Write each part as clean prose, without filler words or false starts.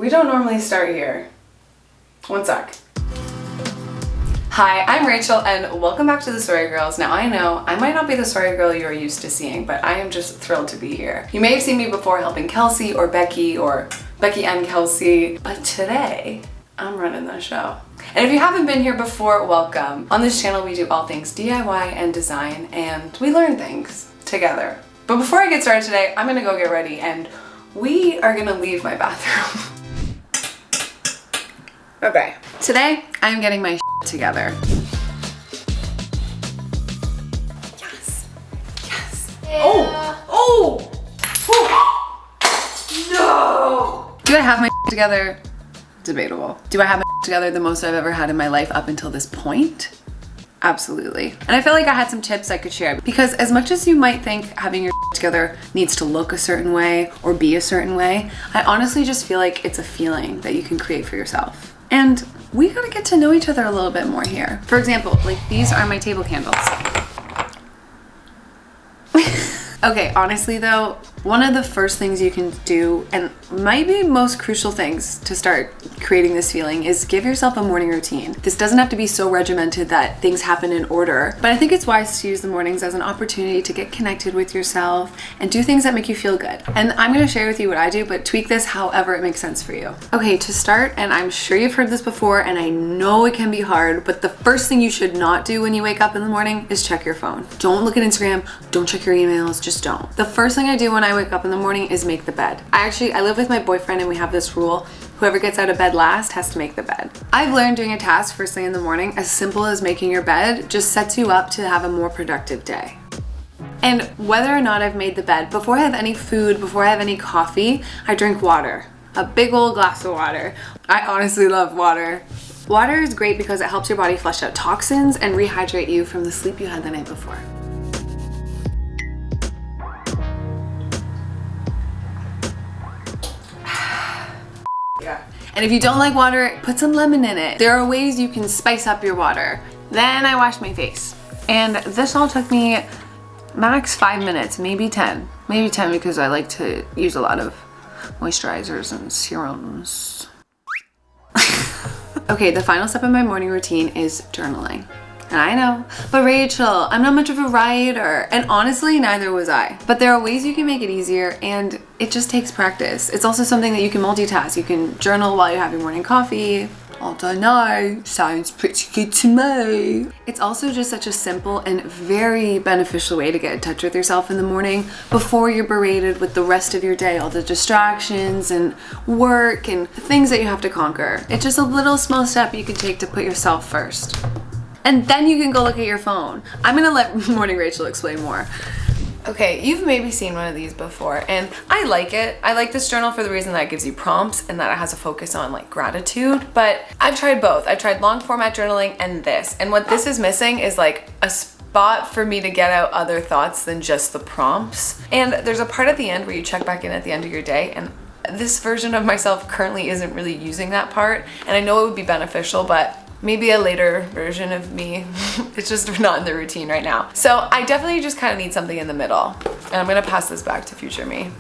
We don't normally start here. One sec. Hi, I'm Rachel and welcome back to The Sorry Girls. Now I know I might not be the sorry girl you're used to seeing, but I am just thrilled to be here. You may have seen me before helping Kelsey or Becky and Kelsey, but today I'm running the show. And if you haven't been here before, welcome. On this channel we do all things DIY and design and we learn things together. But before I get started today, I'm gonna go get ready and we are gonna leave my bathroom. Okay. Today, I'm getting my together. Yes. Yes. Yeah. Oh! No! Do I have my together? Debatable. Do I have my together the most I've ever had in my life up until this point? Absolutely. And I feel like I had some tips I could share because as much as you might think having your together needs to look a certain way or be a certain way, I honestly just feel like it's a feeling that you can create for yourself. And we gotta get to know each other a little bit more here. For example, like these are my table candles. Okay, honestly though, one of the first things you can do, and might be most crucial things to start creating this feeling, is give yourself a morning routine. This doesn't have to be so regimented that things happen in order, but I think it's wise to use the mornings as an opportunity to get connected with yourself and do things that make you feel good. And I'm gonna share with you what I do, but tweak this however it makes sense for you. Okay, to start, and I'm sure you've heard this before, and I know it can be hard, but the first thing you should not do when you wake up in the morning is check your phone. Don't look at Instagram, don't check your emails, just don't. The first thing I do when I wake up in the morning is make the bed. I live with my boyfriend and we have this rule: whoever gets out of bed last has to make the bed. I've learned doing a task first thing in the morning, as simple as making your bed, just sets you up to have a more productive day. And whether or not I've made the bed, before I have any food, before I have any coffee, I drink water. A big old glass of water. I honestly love water. Water is great because it helps your body flush out toxins and rehydrate you from the sleep you had the night before. And if you don't like water, put some lemon in it. There are ways you can spice up your water. Then I washed my face. And this all took me max 5 minutes, maybe 10. Maybe 10 because I like to use a lot of moisturizers and serums. Okay, the final step in my morning routine is journaling. And I know, but Rachel, I'm not much of a writer, and honestly, neither was I. But there are ways you can make it easier, and it just takes practice. It's also something that you can multitask. You can journal while you have your morning coffee. I don't know, sounds pretty good to me. It's also just such a simple and very beneficial way to get in touch with yourself in the morning before you're berated with the rest of your day, all the distractions and work and things that you have to conquer. It's just a little small step you can take to put yourself first. And then you can go look at your phone. I'm gonna let Morning Rachel explain more. Okay, you've maybe seen one of these before, and I like it. I like this journal for the reason that it gives you prompts and that it has a focus on like gratitude, but I've tried both. I've tried long format journaling and this, and what this is missing is like a spot for me to get out other thoughts than just the prompts. And there's a part at the end where you check back in at the end of your day, and this version of myself currently isn't really using that part, and I know it would be beneficial, but maybe a later version of me. It's just not in the routine right now. So I definitely just kind of need something in the middle. And I'm gonna pass this back to future me.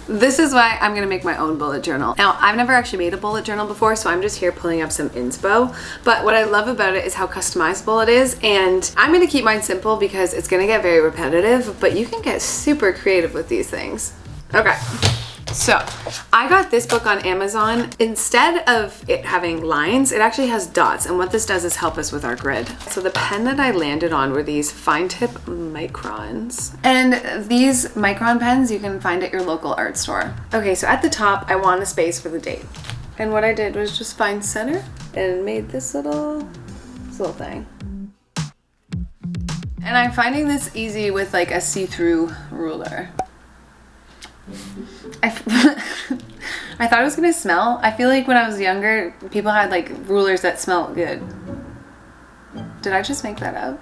This is why I'm gonna make my own bullet journal. Now, I've never actually made a bullet journal before, so I'm just here pulling up some inspo. But what I love about it is how customizable it is. And I'm gonna keep mine simple because it's gonna get very repetitive, but you can get super creative with these things. Okay. So I got this book on Amazon. Instead of it having lines, it actually has dots. And what this does is help us with our grid. So the pen that I landed on were these fine tip microns. And these micron pens you can find at your local art store. Okay, so at the top, I want a space for the date. And what I did was just find center and made this little thing. And I'm finding this easy with like a see-through ruler. I thought it was gonna smell. I feel like when I was younger, people had like rulers that smelled good. Did I just make that up?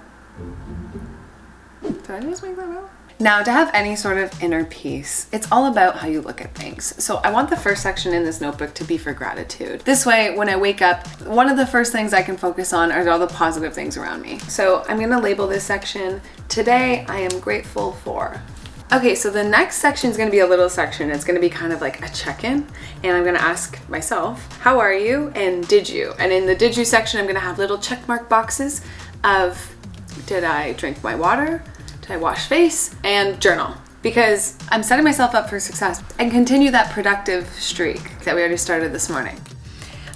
Now, to have any sort of inner peace, it's all about how you look at things. So I want the first section in this notebook to be for gratitude. This way, when I wake up, one of the first things I can focus on are all the positive things around me. So I'm gonna label this section, today I am grateful for. Okay, so the next section is going to be a little section. It's going to be kind of like a check-in, and I'm going to ask myself, how are you and did you? And in the did you section, I'm going to have little check mark boxes of did I drink my water, did I wash face, and journal. Because I'm setting myself up for success and continue that productive streak that we already started this morning.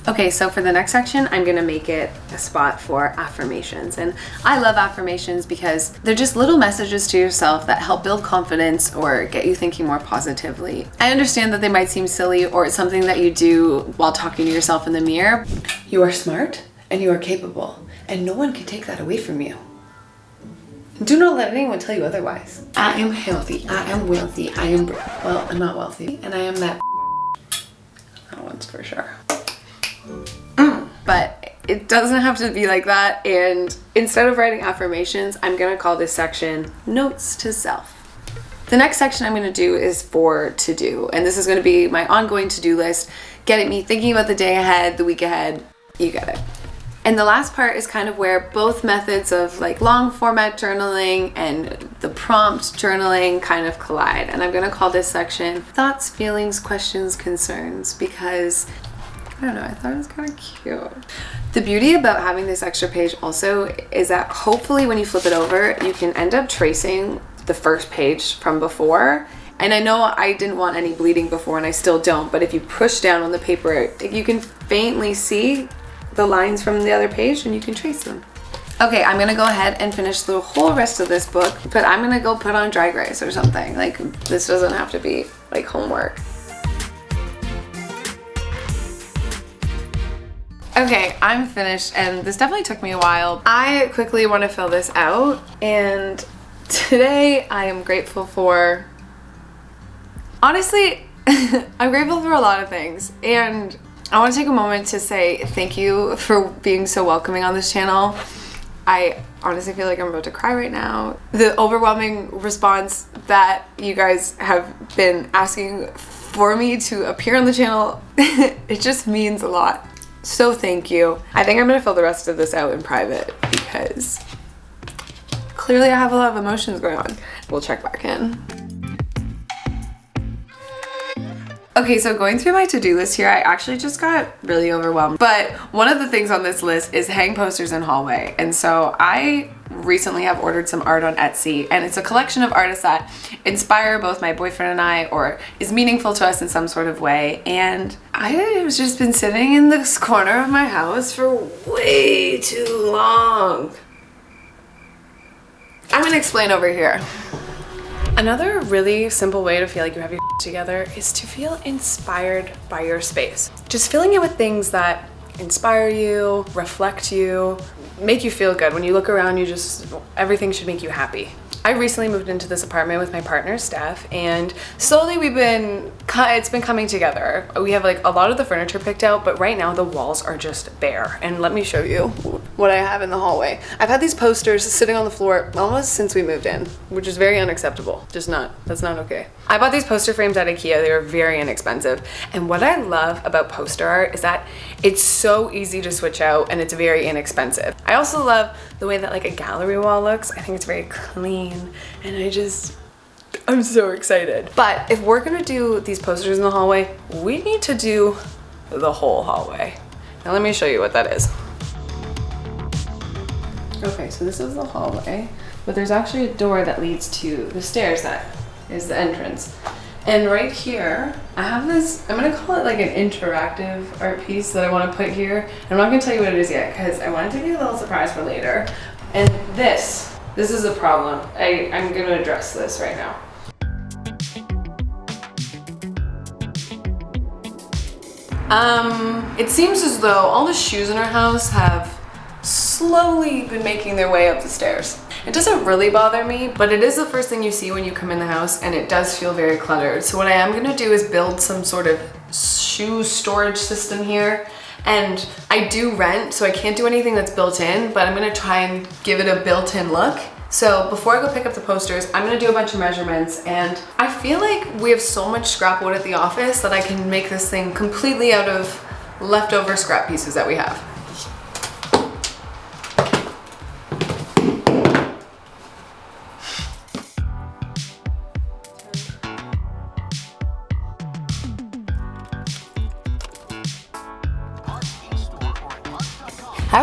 Okay, so for the next section, I'm gonna make it a spot for affirmations. And I love affirmations because they're just little messages to yourself that help build confidence or get you thinking more positively. I understand that they might seem silly or it's something that you do while talking to yourself in the mirror. You are smart and you are capable, and no one can take that away from you. Do not let anyone tell you otherwise. I am healthy, I am wealthy, I am, well, I'm not wealthy, and I am that one's for sure. But it doesn't have to be like that, and instead of writing affirmations, I'm gonna call this section Notes to Self. The next section I'm gonna do is for to do, and this is gonna be my ongoing to-do list, getting me thinking about the day ahead, the week ahead, you get it. And the last part is kind of where both methods of like long format journaling and the prompt journaling kind of collide. And I'm gonna call this section Thoughts, Feelings, Questions, Concerns, because I don't know, I thought it was kind of cute. The beauty about having this extra page also is that hopefully when you flip it over, you can end up tracing the first page from before. And I know I didn't want any bleeding before and I still don't, but if you push down on the paper, you can faintly see the lines from the other page and you can trace them. Okay, I'm gonna go ahead and finish the whole rest of this book, but I'm gonna go put on Drag Race or something. Like, this doesn't have to be like homework. Okay, I'm finished, and this definitely took me a while. I quickly want to fill this out, and today I am grateful for, honestly, I'm grateful for a lot of things, and I want to take a moment to say thank you for being so welcoming on this channel. I honestly feel like I'm about to cry right now. The overwhelming response that you guys have been asking for me to appear on the channel, it just means a lot. So thank you. I think I'm gonna fill the rest of this out in private because clearly I have a lot of emotions going on. We'll check back in. Okay, so going through my to-do list here, I actually just got really overwhelmed. But one of the things on this list is hang posters in hallway. And so I recently have ordered some art on Etsy, and it's a collection of artists that inspire both my boyfriend and I, or is meaningful to us in some sort of way. And I have just been sitting in this corner of my house for way too long. I'm gonna explain over here. Another really simple way to feel like you have your together is to feel inspired by your space. Just filling it with things that inspire you, reflect you, make you feel good. When you look around, everything should make you happy. I recently moved into this apartment with my partner, Steph, and slowly it's been coming together. We have like a lot of the furniture picked out, but right now the walls are just bare. And let me show you what I have in the hallway. I've had these posters sitting on the floor almost since we moved in, which is very unacceptable. That's not okay. I bought these poster frames at IKEA. They were very inexpensive. And what I love about poster art is that it's so easy to switch out and it's very inexpensive. I also love the way that like a gallery wall looks. I think it's very clean and I'm so excited. But if we're gonna do these posters in the hallway, we need to do the whole hallway. Now let me show you what that is. Okay, so this is the hallway, but there's actually a door that leads to the stairs that is the entrance. And right here, I have this, I'm gonna call it like an interactive art piece that I wanna put here. I'm not gonna tell you what it is yet because I want it to be a little surprise for later. And this is a problem. I'm gonna address this right now. It seems as though all the shoes in our house have slowly been making their way up the stairs. It doesn't really bother me, but it is the first thing you see when you come in the house, and it does feel very cluttered. So what I am gonna do is build some sort of shoe storage system here. And I do rent, so I can't do anything that's built in, but I'm gonna try and give it a built-in look. So before I go pick up the posters, I'm gonna do a bunch of measurements, and I feel like we have so much scrap wood at the office that I can make this thing completely out of leftover scrap pieces that we have.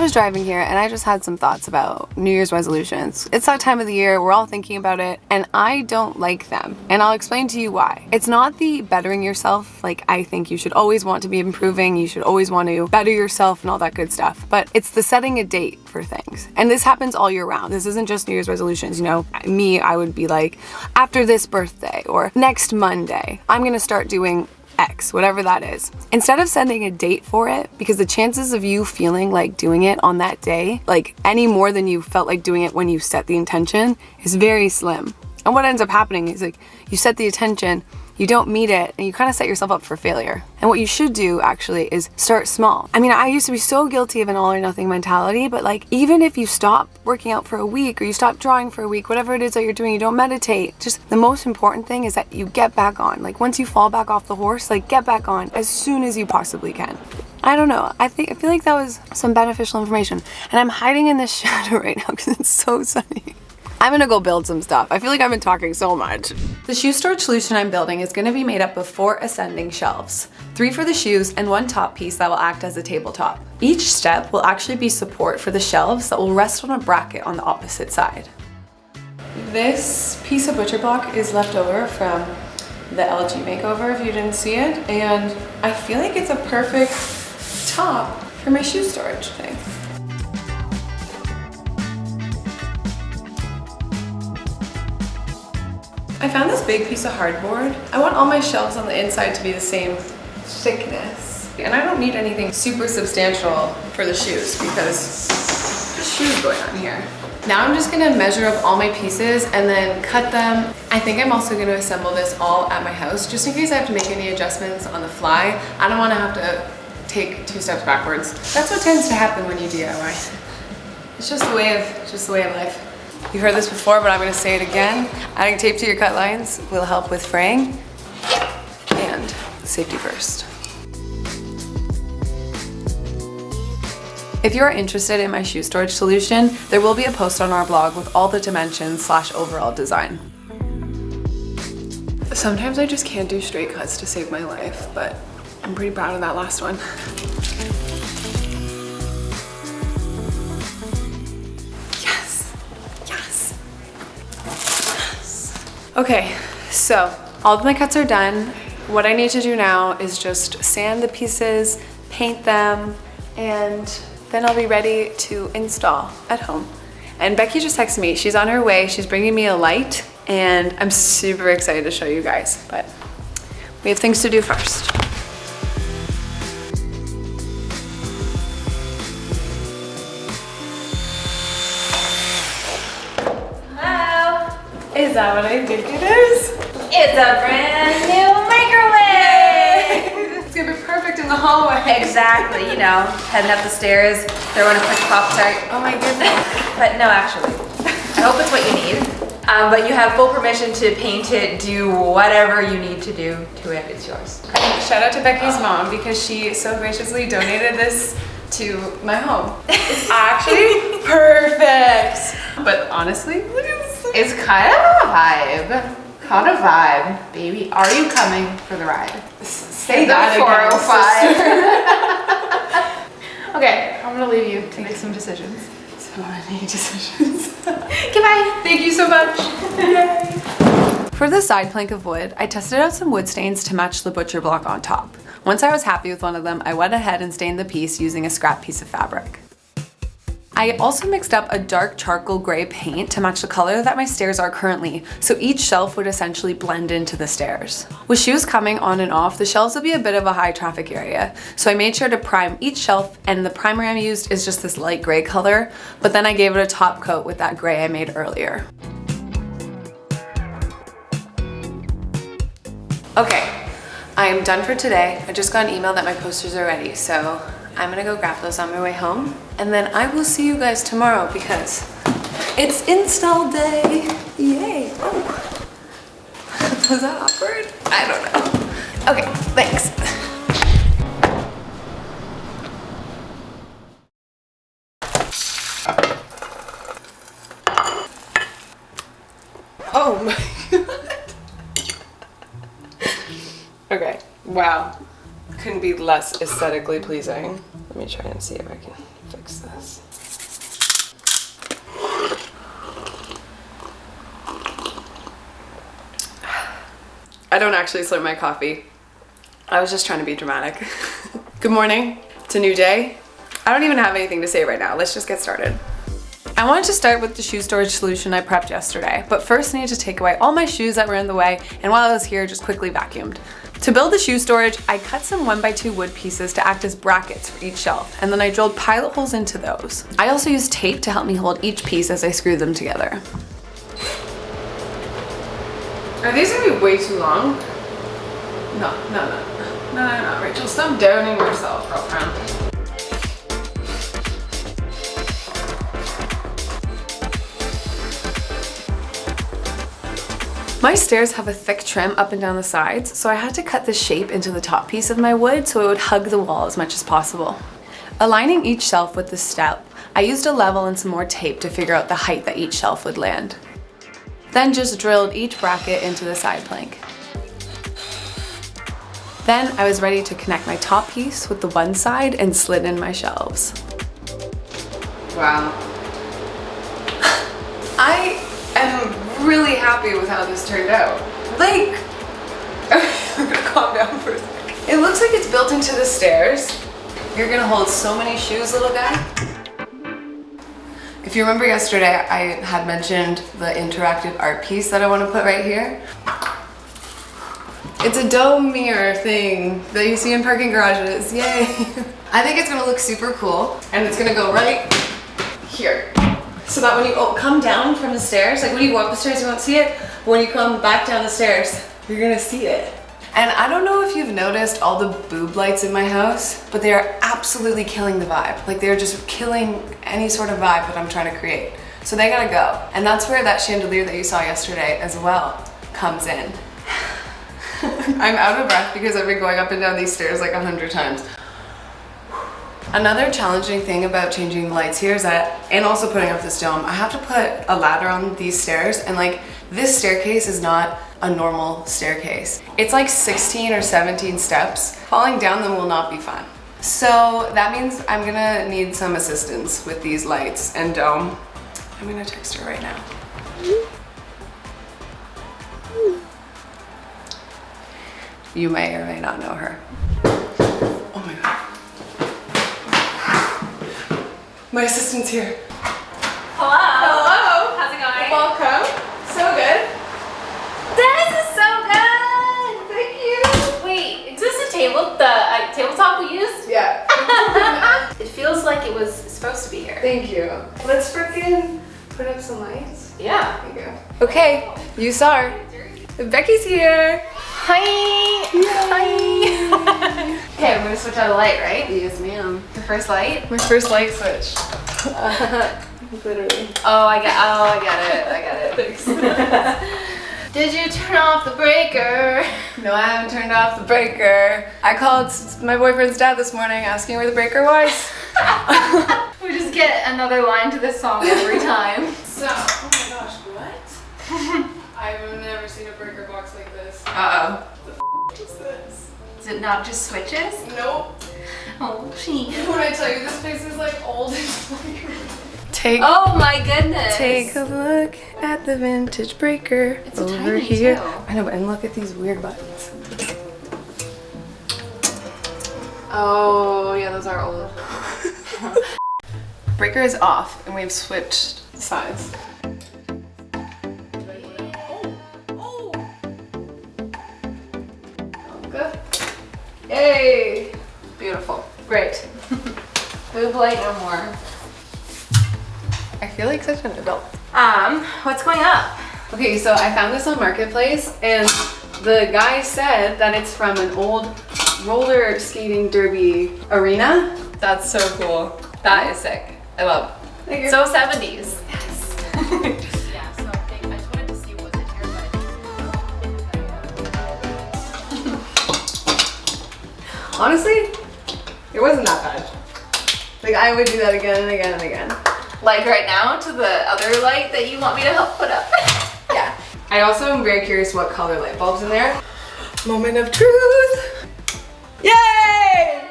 was driving here and I just had some thoughts about New Year's resolutions. It's that time of the year, we're all thinking about it, and I don't like them. And I'll explain to you why. It's not the bettering yourself, like I think you should always want to be improving, you should always want to better yourself and all that good stuff, but it's the setting a date for things. And this happens all year round. This isn't just New Year's resolutions, you know. Me, I would be like, after this birthday or next Monday, I'm gonna start doing X, whatever that is. Instead of setting a date for it, because the chances of you feeling like doing it on that day, like any more than you felt like doing it when you set the intention, is very slim. And what ends up happening is like you set the intention, you don't meet it, and you kind of set yourself up for failure. And what you should do actually is start small. I mean, I used to be so guilty of an all or nothing mentality, but like even if you stop working out for a week or you stop drawing for a week, whatever it is that you're doing, you don't meditate, just the most important thing is that you get back on. Like once you fall back off the horse, like get back on as soon as you possibly can. I don't know, I feel like that was some beneficial information. And I'm hiding in this shadow right now because it's so sunny. I'm gonna go build some stuff. I feel like I've been talking so much. The shoe storage solution I'm building is gonna be made up of 4 ascending shelves, 3 for the shoes and 1 top piece that will act as a tabletop. Each step will actually be support for the shelves that will rest on a bracket on the opposite side. This piece of butcher block is left over from the LG makeover, if you didn't see it, and I feel like it's a perfect top for my shoe storage thing. I found this big piece of hardboard. I want all my shelves on the inside to be the same thickness. And I don't need anything super substantial for the shoes because there's shoes going on here. Now I'm just gonna measure up all my pieces and then cut them. I think I'm also gonna assemble this all at my house just in case I have to make any adjustments on the fly. I don't wanna have to take 2 steps backwards. That's what tends to happen when you DIY. It's just the way of life. You've heard this before, but I'm gonna say it again. Adding tape to your cut lines will help with fraying, and safety first. If you're interested in my shoe storage solution, there will be a post on our blog with all the dimensions / overall design. Sometimes I just can't do straight cuts to save my life, but I'm pretty proud of that last one. Okay, so all of my cuts are done. What I need to do now is just sand the pieces, paint them, and then I'll be ready to install at home. And Becky just texted me. She's on her way. She's bringing me a light, and I'm super excited to show you guys, but we have things to do first. Is that what I think it is? It's a brand new microwave! It's gonna be perfect in the hallway. Exactly, you know, heading up the stairs, throwing a quick Pop-Tart. Oh my goodness. But no, actually, I hope it's what you need. But you have full permission to paint it, do whatever you need to do to it, it's yours. Shout out to Becky's mom because she so graciously donated this to my home. It's actually perfect. But honestly, look at this. It's kind of a vibe. Baby, are you coming for the ride? Say that again, 405. Okay, I'm gonna leave you to make some decisions. So many decisions. Goodbye. Thank you so much. Yay. For the side plank of wood, I tested out some wood stains to match the butcher block on top. Once I was happy with one of them, I went ahead and stained the piece using a scrap piece of fabric. I also mixed up a dark charcoal gray paint to match the color that my stairs are currently, so each shelf would essentially blend into the stairs. With shoes coming on and off, the shelves will be a bit of a high traffic area, so I made sure to prime each shelf, and the primer I used is just this light gray color, but then I gave it a top coat with that gray I made earlier. Okay, I am done for today. I just got an email that my posters are ready, so I'm gonna go grab those on my way home, and then I will see you guys tomorrow because it's install day. Yay. Oh. Was that awkward? I don't know. Okay, thanks. Oh my god. Okay, wow. Couldn't be less aesthetically pleasing. Let me try and see if I can fix this. I don't actually slurp my coffee. I was just trying to be dramatic. Good morning. It's a new day. I don't even have anything to say right now. Let's just get started. I wanted to start with the shoe storage solution I prepped yesterday, but first I need to take away all my shoes that were in the way, and while I was here, just quickly vacuumed. To build the shoe storage, I cut some 1x2 wood pieces to act as brackets for each shelf, and then I drilled pilot holes into those. I also used tape to help me hold each piece as I screwed them together. Are these gonna be way too long? No, Rachel, stop downing yourself, girlfriend. My stairs have a thick trim up and down the sides, so I had to cut the shape into the top piece of my wood so it would hug the wall as much as possible. Aligning each shelf with the step, I used a level and some more tape to figure out the height that each shelf would land. Then just drilled each bracket into the side plank. Then I was ready to connect my top piece with the one side and slid in my shelves. Wow. I am really happy with how this turned out. Like, I'm gonna calm down for a second. It looks like it's built into the stairs. You're gonna hold so many shoes, little guy. If you remember yesterday, I had mentioned the interactive art piece that I want to put right here. It's a dome mirror thing that you see in parking garages. Yay! I think it's gonna look super cool, and it's gonna go right here. So that when you come down from the stairs, like when you go up the stairs you won't see it, but when you come back down the stairs, you're gonna see it. And I don't know if you've noticed all the boob lights in my house, but they are absolutely killing the vibe. Like they're just killing any sort of vibe that I'm trying to create. So they gotta go. And that's where that chandelier that you saw yesterday as well comes in. I'm out of breath because I've been going up and down these stairs like 100 times. Another challenging thing about changing the lights here is that, and also putting up this dome, I have to put a ladder on these stairs, and like this staircase is not a normal staircase. It's like 16 or 17 steps. Falling down them will not be fun. So that means I'm gonna need some assistance with these lights and dome. I'm gonna text her right now. You may or may not know her. Oh my God. My assistant's here. Hello. Hello. How's it going? Welcome. So good. This is so good. Thank you. Wait, is this the tabletop we used? Yeah. It feels like it was supposed to be here. Thank you. Let's frickin' put up some lights. Yeah. There you go. Okay, you saw her. Becky's here. Hi. Hi. Okay, I'm gonna switch out a light, right? Yes, ma'am. The first light? My first light switch. Literally. Oh, I get it. Thanks. Did you turn off the breaker? No, I haven't turned off the breaker. I called my boyfriend's dad this morning asking where the breaker was. We just get another line to this song every time. So, oh my gosh, what? I've never seen a breaker box like this. Uh-oh. What is this? Is it not just switches? Nope. Oh, gee. When I tell you this place is like old, it's like... Oh my goodness. Take a look at the vintage breaker. It's over tiny here. too. I know, and look at these weird buttons. Oh, yeah, those are old. Breaker is off, and we've switched sides. Good. Yay! Beautiful. Great. Boob light no more. I feel like such an adult. What's going up? Okay, so I found this on Marketplace, and the guy said that it's from an old roller skating derby arena. That's so cool. That is sick. I love it. Thank you. So 70s. Yes. Yeah, so I just wanted to see what was in here, but Honestly, it wasn't that bad. Like, I would do that again and again and again. like right now to the other light that you want me to help put up. Yeah. I also am very curious what color light bulb's in there. Moment of truth. Yay!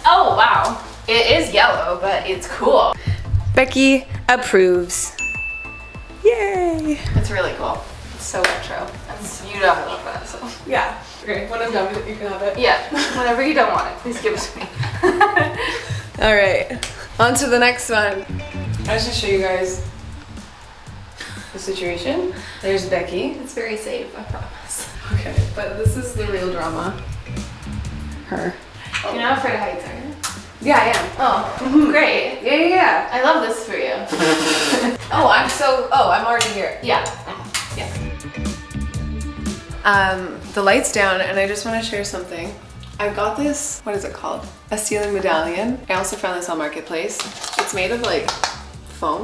Oh, wow. It is yellow, but it's cool. Becky approves. Yay! It's really cool. It's so retro. I You know I love that, so. Yeah. Okay, when I'm done with it, you can have it. Yeah, whenever you don't want it, please give it to me. All right, on to the next one. I just want to show you guys the situation. There's Becky. It's very safe, I promise. Okay, but this is the real drama. Her. You're not afraid of heights, are you? Yeah, I am. Oh, great. Yeah. I love this for you. I'm already here. Yeah. Yeah. The light's down and I just want to share something. I got this, what is it called? A ceiling medallion. I also found this on Marketplace. It's made of like foam,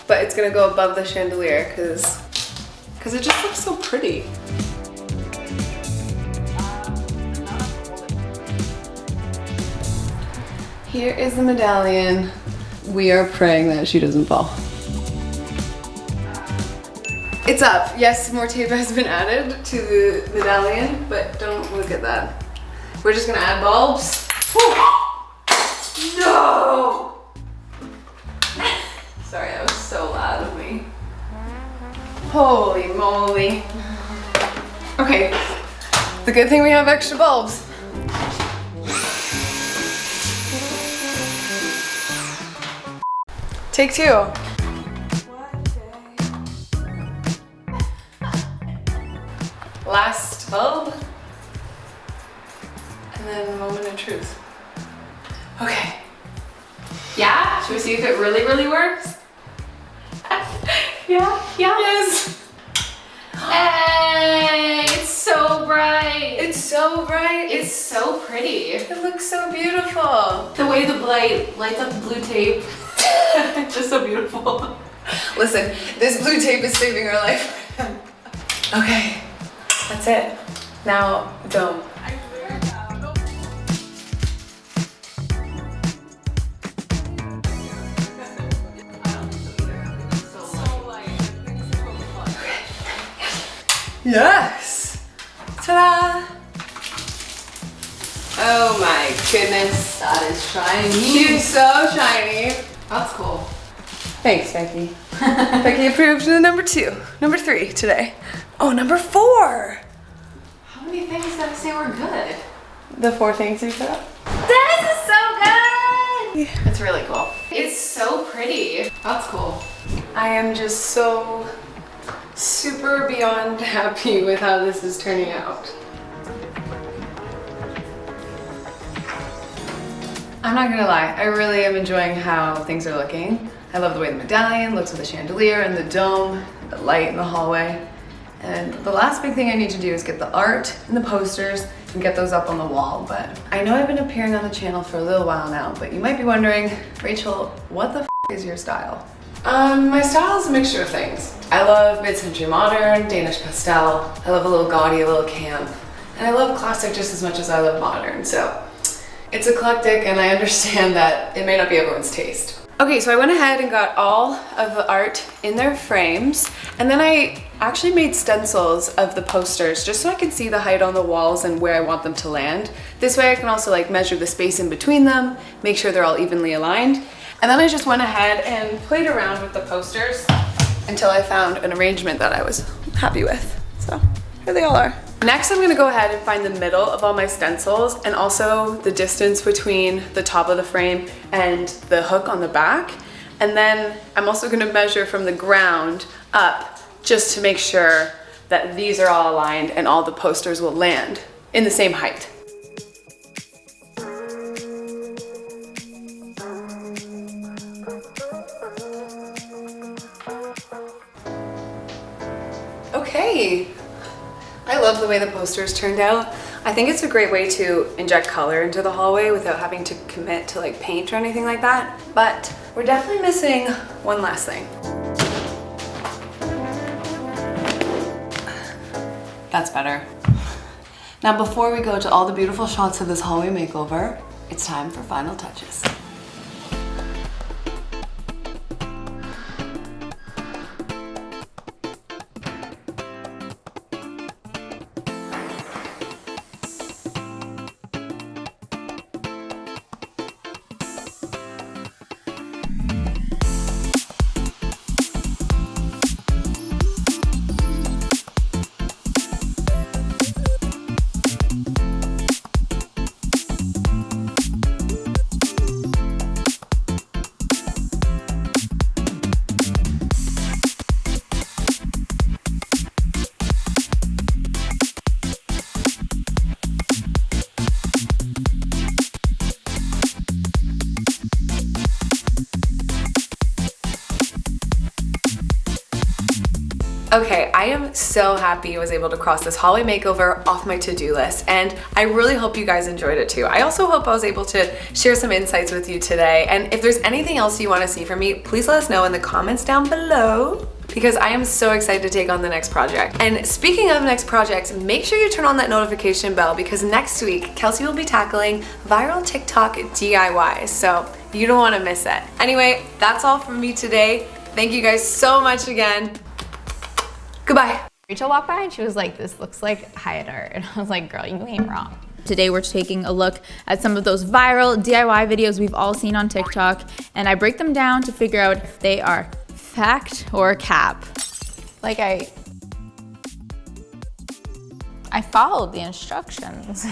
but it's gonna go above the chandelier because it just looks so pretty. Here is the medallion. We are praying that she doesn't fall. It's up. Yes, more tape has been added to the medallion, but don't look at that. We're just gonna add bulbs. No! Sorry, that was so loud of me. Holy moly. Okay, the good thing we have extra bulbs. Take two. Last bulb. And then a moment of truth. Okay. Yeah? Should we see if it really, really works? Yeah? Yes. Hey, it's so bright. It's so bright. It's so pretty. It looks so beautiful. The way the light lights up the blue tape. Just so beautiful. Listen, this blue tape is saving our life. Okay, that's it. Now, dome. Yes! Ta-da! Oh my goodness. That is shiny. She's so shiny. That's cool. Thanks, Becky. Becky approved the number 2. Number 3 today. Oh, number 4! How many things did I say were good? The 4 things we put up. This is so good! It's really cool. It's so pretty. That's cool. I am just so super beyond happy with how this is turning out. I'm not gonna lie, I really am enjoying how things are looking. I love the way the medallion looks with the chandelier and the dome, the light in the hallway. And the last big thing I need to do is get the art and the posters and get those up on the wall. But I know I've been appearing on the channel for a little while now, but you might be wondering, Rachel, what the f is your style? My style is a mixture of things. I love mid-century modern, Danish pastel. I love a little gaudy, a little camp. And I love classic just as much as I love modern, so it's eclectic and I understand that it may not be everyone's taste. Okay, so I went ahead and got all of the art in their frames, and then I actually made stencils of the posters just so I can see the height on the walls and where I want them to land. This way I can also like measure the space in between them, make sure they're all evenly aligned. And then I just went ahead and played around with the posters until I found an arrangement that I was happy with. So here they all are. Next, I'm gonna go ahead and find the middle of all my stencils and also the distance between the top of the frame and the hook on the back. And then I'm also gonna measure from the ground up just to make sure that these are all aligned and all the posters will land in the same height. Okay. I love the way the posters turned out. I think it's a great way to inject color into the hallway without having to commit to like paint or anything like that. But we're definitely missing one last thing. That's better. Now before we go to all the beautiful shots of this hallway makeover, it's time for final touches. Okay, I am so happy I was able to cross this hallway makeover off my to-do list, and I really hope you guys enjoyed it too. I also hope I was able to share some insights with you today, and if there's anything else you want to see from me, please let us know in the comments down below, because I am so excited to take on the next project. And speaking of next projects, make sure you turn on that notification bell, because next week, Kelsey will be tackling viral TikTok DIYs, so you don't want to miss it. Anyway, that's all from me today. Thank you guys so much again. Goodbye. Rachel walked by and she was like, this looks like Hyatt art. And I was like, girl, you ain't wrong. Today we're taking a look at some of those viral DIY videos we've all seen on TikTok, and I break them down to figure out if they are fact or cap. Like I followed the instructions.